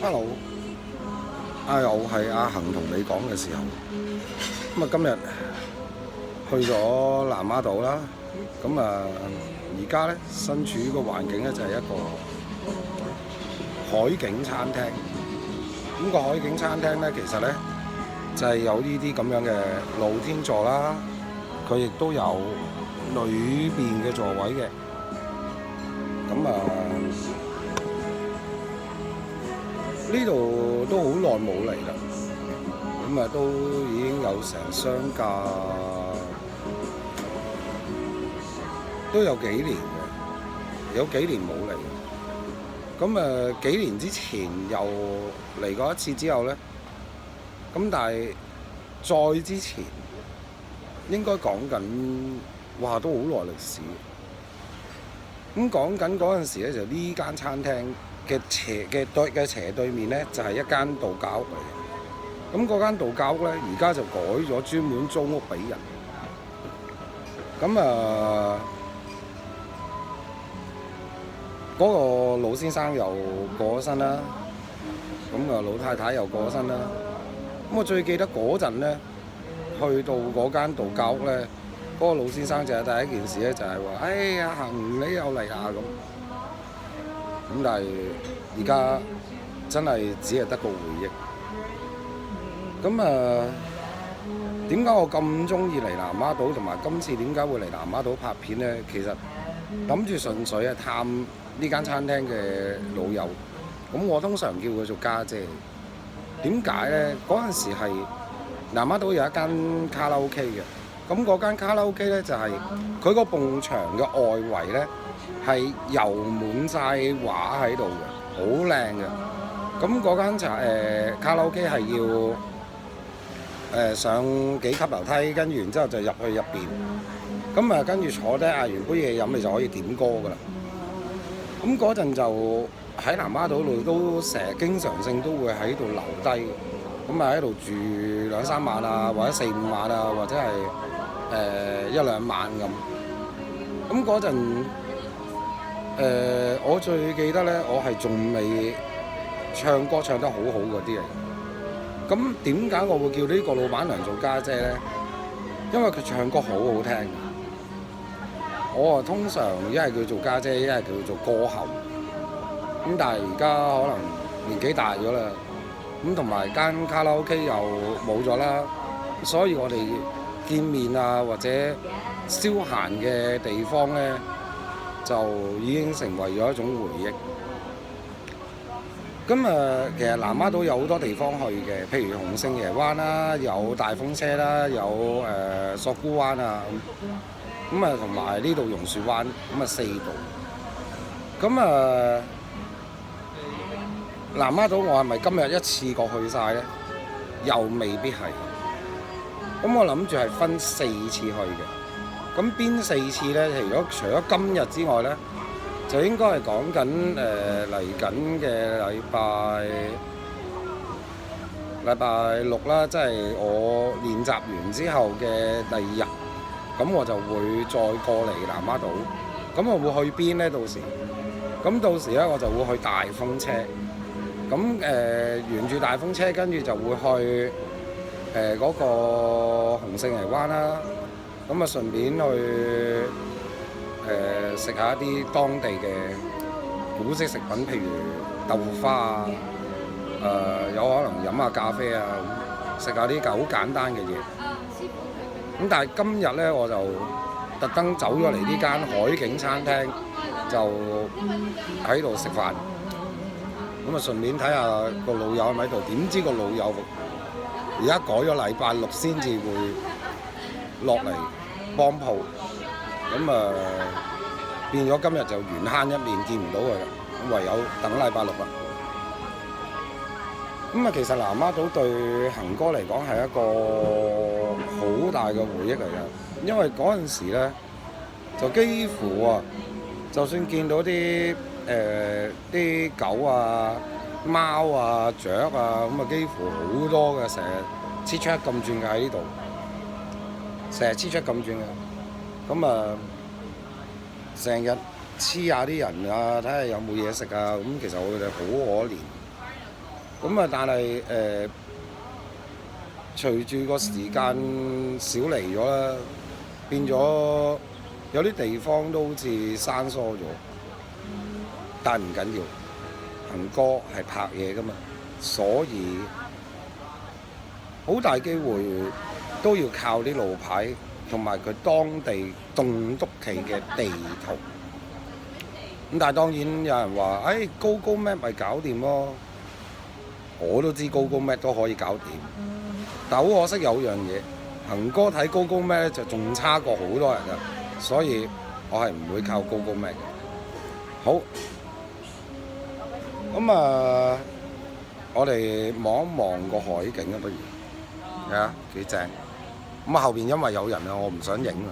Hello，又係阿恒同你講嘅時候。咁今日去咗南丫島啦。而家咧身處個環境咧就係一個海景餐廳。個海景餐廳咧其實咧就係有呢啲咁樣嘅露天座啦，佢亦都有裏邊嘅座位嘅。呢度都好耐冇嚟啦，都已經有成相隔都有幾年嘅，有幾年冇嚟。幾年之前又嚟過一次之後咧，但係再之前應該講緊，哇都好耐歷史。講緊嗰陣時咧，就呢間餐廳嘅斜對面咧，就係一間度假屋嚟嘅。嗰間度假屋咧，而家就改咗專門租屋俾人。嗰個老先生又過咗身啦，老太太又過咗身啦。我最記得嗰陣咧，去到嗰間度假屋咧，嗰個老先生就係第一件事咧，就係話：哎呀，恒你又嚟啊咁。但係而家真係只係得個回憶。點解我咁中意嚟南丫島，同埋今次點解會嚟南丫島拍片呢？其實諗住純粹係探呢間餐廳嘅老友。我通常叫佢做家姐。點解呢？嗰陣時係南丫島有一間卡拉 OK 嘅。嗰間卡拉 OK 咧就係佢個埲牆嘅外圍咧係油滿晒畫喺度嘅，好靚嘅。嗰間卡拉 OK 係要上幾級樓梯，跟住然之後就入去入邊。跟住坐低嗌完杯嘢飲，你就可以點歌噶啦。嗰陣就喺南丫島度都成日經常性都會喺度留低，喺度住2-3晚啊，或者4-5晚啊，或者係1-2晚咁。嗰陣我最記得咧，我係仲未唱歌唱得好好嗰啲嚟。點解我會叫呢個老闆娘做家姐咧？因為佢唱歌好好聽。我通常一係叫做家姐，一係叫做歌后。但係而家可能年紀大咗啦，同埋間卡拉 OK 又冇咗啦，所以我哋見面啊或者消閒嘅地方咧，就已經成為咗一種回憶。其實南丫島有好多地方去嘅，譬如洪聖爺灣啦，有大風車啦，有索罟灣啊，同埋呢度榕樹灣，4度。南丫島我係咪今日一次過去晒咧？又未必係。我諗住係分4次去嘅。邊4次咧？除咗今日之外咧，就應該係講緊嚟緊嘅禮拜六啦，即係我練習完之後嘅第2日。我就會再過嚟南丫島。我會去邊咧？到時咧，我就會去大風車。沿住大風車，跟住就會去嗰個洪聖爺灣啦。順便去食下一啲當地嘅古式食品，譬如豆腐花啊，有可能飲下咖啡啊，食下啲好簡單嘅嘢。但係今日咧，我就特登走咗嚟呢間海景餐廳，就喺度食飯。順便睇下個老友喺咪度，點知個老友而家改咗禮拜六先至會落嚟幫鋪，變咗今日就緣慳一面見唔到佢啦，唯有等禮拜六啦。其實南丫島對恒哥嚟講係一個好大嘅回憶嚟㗎，因為嗰陣時咧就幾乎就算見到啲狗啊、貓啊、雀啊，幾乎好多嘅，成日黐出咁轉嘅喺呢度，成日黐出咁轉嘅。成日黐下啲人啊，睇下有冇嘢食啊。其實我哋好可憐。咁啊，但係隨住個時間少嚟咗啦，變咗有啲地方都好似生疏咗。但係唔緊要，恒哥係拍嘢㗎嘛，所以好大機會都要靠啲路牌同埋佢當地棟篤企嘅地圖。咁但係當然有人話，Google Map 咪搞掂咯。我都知 Google Map 都可以搞掂，但好可惜有樣嘢，恒哥睇 Google Map 咧就仲差過好多人㗎，所以我係唔會靠 Google Map 嘅。好，咁我哋望一望個海景啊，不如係啊，幾正。咁後邊因為有人啊，我唔想影啊，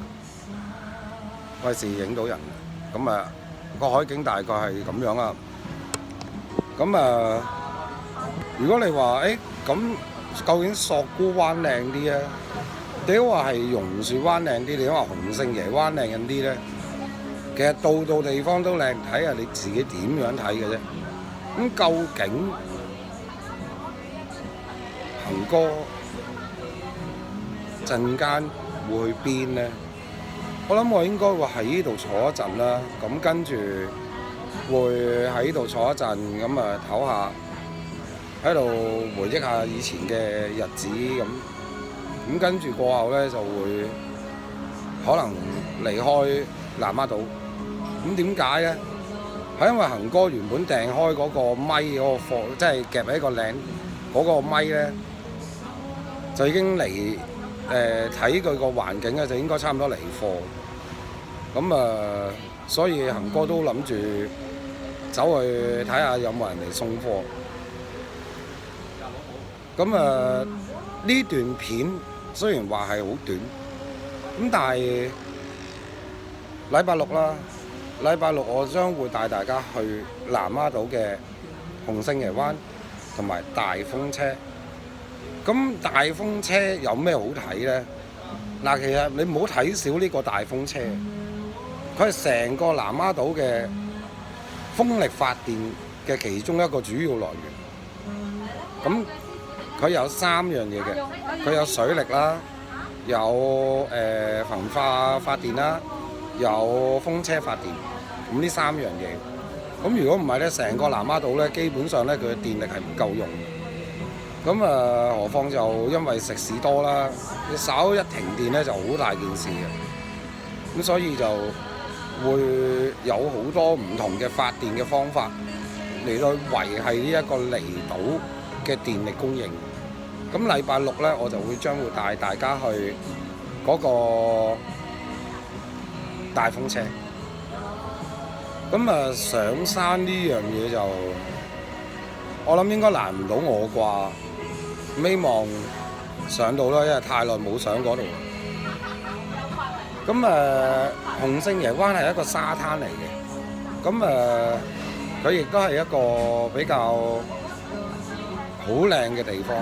費事影到人。咁個海景大概係咁樣啊。咁如果你話咁究竟索罟灣靚啲啊？定話係榕樹灣靚啲？定話洪聖爺灣靚啲咧？其實度地方都靚，睇下你自己點樣睇嘅啫。咁究竟恒哥陣間會去邊咧？我諗我應該會喺呢度坐一陣啦。咁跟住會喺呢度坐一陣，咁唞下。喺度回憶下以前嘅日子咁跟住過後咧就會可能離開南丫島。咁點解咧？係因為恒哥原本訂開嗰個咪嗰個貨，即係夾喺個領嗰個咪咧，就已經嚟睇佢個環境咧，就應該差唔多嚟貨。咁所以恒哥都諗住走去睇下有冇人嚟送貨。咁呢段片雖然話係好短，咁但係禮拜六啦，禮拜六我將會帶大家去南丫島嘅洪聖爺灣同埋大風車。咁大風車有咩好睇呢？嗱，其實你唔好睇少呢個大風車，佢係成個南丫島嘅風力發電嘅其中一個主要來源。咁佢有3樣嘢嘅，佢有水力啦，有焚化發電啦，有風車發電。咁呢3樣嘢，咁如果唔係咧，成個南丫島咧，基本上咧佢嘅電力係唔夠用。咁何況就因為食肆多啦，你稍一停電咧就好大件事嘅。咁所以就會有好多唔同嘅發電嘅方法嚟到維係呢一個離島嘅電力供應。咁禮拜六咧，我就將會帶大家去嗰個大風車。咁上山呢樣嘢就，我諗應該難唔到我啩。希望上到啦，因為太耐冇上嗰度。咁洪聖爺灣係一個沙灘嚟嘅。咁佢亦都係一個比較好靚嘅地方。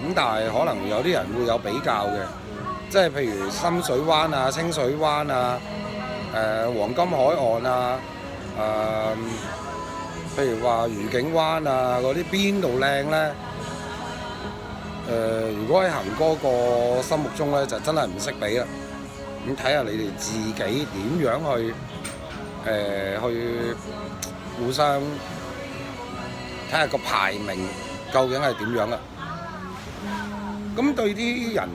咁但係可能有啲人會有比較嘅，即係譬如深水灣啊、清水灣啊、黃金海岸啊、譬如話愉景灣啊嗰啲邊度靚咧？如果喺恒哥個心目中咧，就真係唔識比啦。咁睇下你哋自己點樣去互相睇下個排名究竟係點樣啦。咁對啲人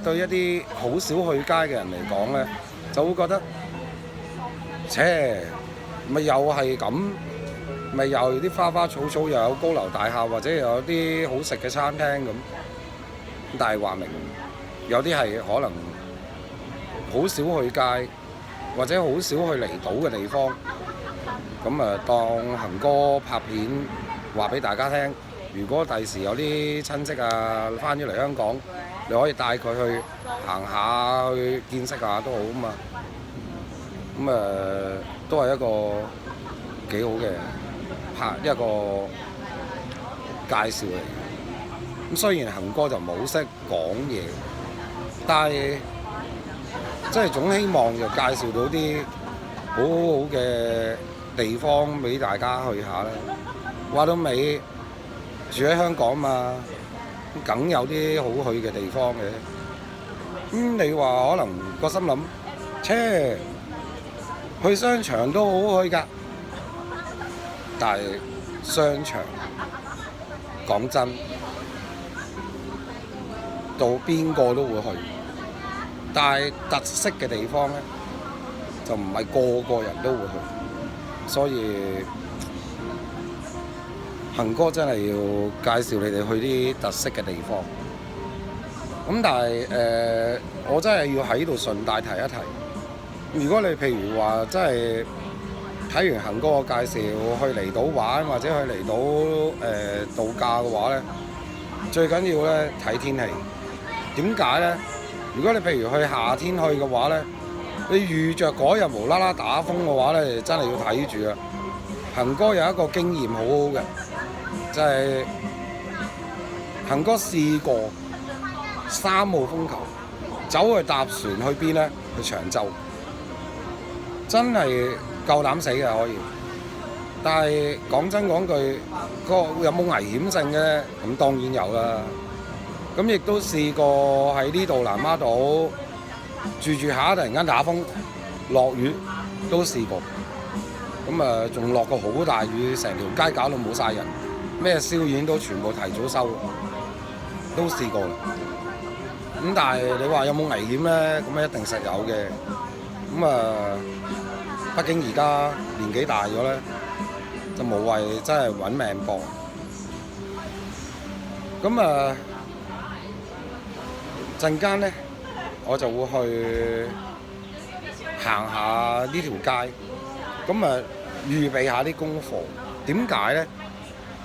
對一啲好少去街嘅人嚟講咧，就會覺得，咪又係咁，咪又啲花花草草，又有高樓大廈，或者又有啲好食嘅餐廳咁。但係話明有啲係可能好少去街，或者好少去離島嘅地方。咁當恒哥拍片話俾大家聽。如果第時有啲親戚啊翻咗嚟香港，你可以帶佢去行下，去見識下都好啊嘛。咁都係一個幾好嘅拍一個介紹嚟嘅。咁雖然恒哥就冇識講嘢，但係即係總希望就介紹到啲好好嘅地方俾大家去下啦。話到尾，住喺香港嘛，梗有啲好去嘅地方嘅。你話可能個心諗，去商場都好去㗎，但係商場講真，到邊個都會去，但係特色嘅地方咧，就唔係個個人都會去，所以恒哥真係要介紹你哋去啲特色嘅地方。咁但係我真係要喺度順帶提一提。如果你譬如話真係睇完恒哥嘅介紹去離島玩或者去離島度假嘅話咧，最緊要咧睇天氣。點解咧？如果你譬如去夏天去嘅話咧，你預着嗰日無啦啦打風嘅話咧，真係要睇住啊！恒哥有一個經驗好好嘅，就係恒哥試過3號風球，走去搭船去邊咧？去長洲。真係夠膽死嘅可以，但係講真講句，有冇危險性嘅？咁當然有啦。咁亦都試過喺呢度南丫島住下，突然間打風落雨都試過。咁仲落過好大雨，成條街搞到冇晒人，咩燒宴都全部提早收，都試過啦。咁但係你話有冇危險咧？咁一定實有嘅。畢竟而家年紀大咗咧，就無謂真係揾命搏。陣間咧，我就會去行下呢條街，預備下啲功課。點解咧？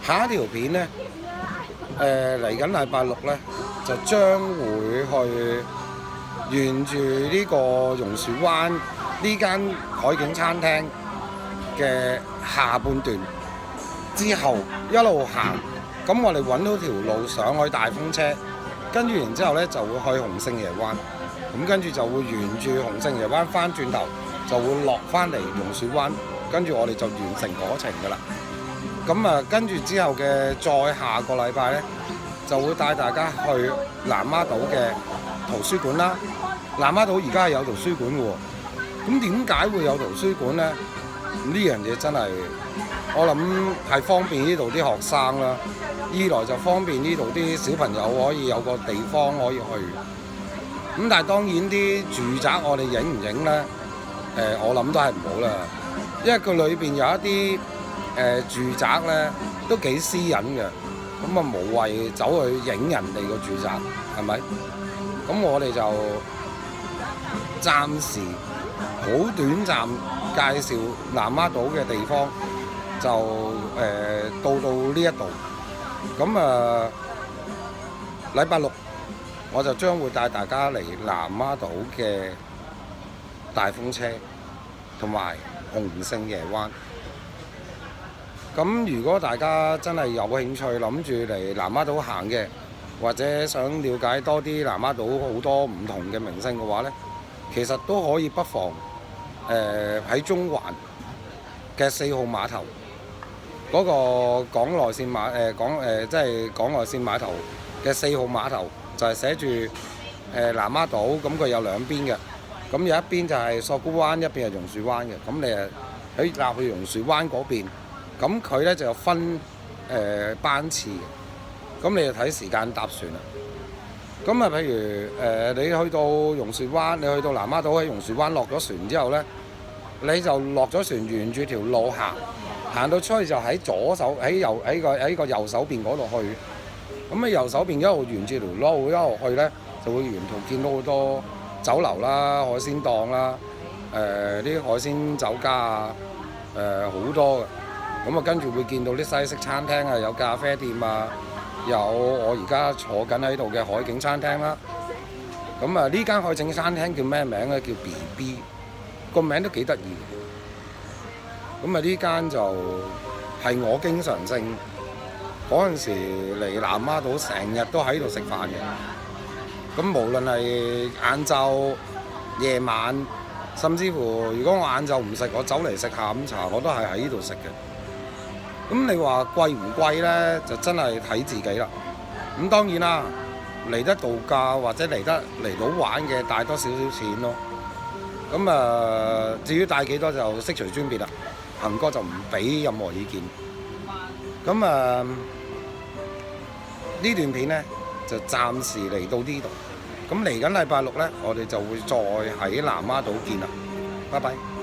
下一條片咧，嚟緊禮拜6咧，就將會去沿住呢個榕樹灣呢間海景餐廳嘅下半段之後一路行，咁我哋揾到條路上去大風車，跟住然之後咧就會去洪聖爺灣，咁跟住就會沿住洪聖爺灣翻轉頭，就會落翻嚟榕樹灣，跟住我哋就完成嗰程㗎啦。跟住之後嘅再下個禮拜咧，就會帶大家去南丫島嘅圖書館啦。南丫島而家係有圖書館嘅喎。咁點解會有圖書館呢？呢樣嘢真係我諗係方便呢度啲學生啦，二來就方便呢度啲小朋友可以有個地方可以去。咁但係當然啲住宅我哋影唔影呢？我諗都係唔好啦，因為佢裏邊有一啲住宅呢都幾私隱嘅，咁無謂走去影人哋個住宅，係咪？咁我哋就暫時好短暫介紹南丫島嘅地方，就到呢一度。禮拜6我就將會帶大家嚟南丫島嘅大風車同埋洪聖爺灣。咁如果大家真係有興趣諗住嚟南丫島行嘅，或者想了解多啲南丫島好多唔同嘅名勝嘅話呢，其實都可以不妨喺中環嘅4號碼頭嗰個港內線即係港內線碼頭嘅4號碼頭，就係寫住南丫島，咁佢有兩邊嘅，咁有一邊就係索罟灣，一邊係榕樹灣嘅，咁你喺去榕樹灣嗰邊，咁佢咧就有分班次嘅，咁你就睇時間搭船啦。譬如你去到榕樹灣，你去到南丫島喺榕樹灣落咗船之後咧，你就落咗船，沿住條路行到出去就喺左手喺個右手邊嗰度去。咁右手邊一路沿住條路一路去咧，就會沿途見到好多酒樓啦、海鮮檔啦、啲海鮮酒家啊，好多嘅。跟住會見到啲西式餐廳啊，有咖啡店啊，有我而家坐緊喺度嘅海景餐廳啦。呢間海景餐廳叫咩名咧？叫 BB， 個名都幾得意。呢間就係我經常性嗰陣時嚟南丫島，成日都喺度食飯嘅。無論係晏晝、夜晚，甚至乎如果我晏晝唔食，我走嚟食下午茶，我都係喺呢度食嘅。咁你話貴唔貴呢？就真係睇自己啦。咁當然啦，嚟得度假或者嚟到玩嘅帶多少少錢咯。咁至於帶幾多就悉隨尊便啦。恒哥就唔俾任何意見。咁呢段片呢，就暫時嚟到呢度。咁嚟緊禮拜六呢，我哋就會再喺南丫島見啦。拜拜。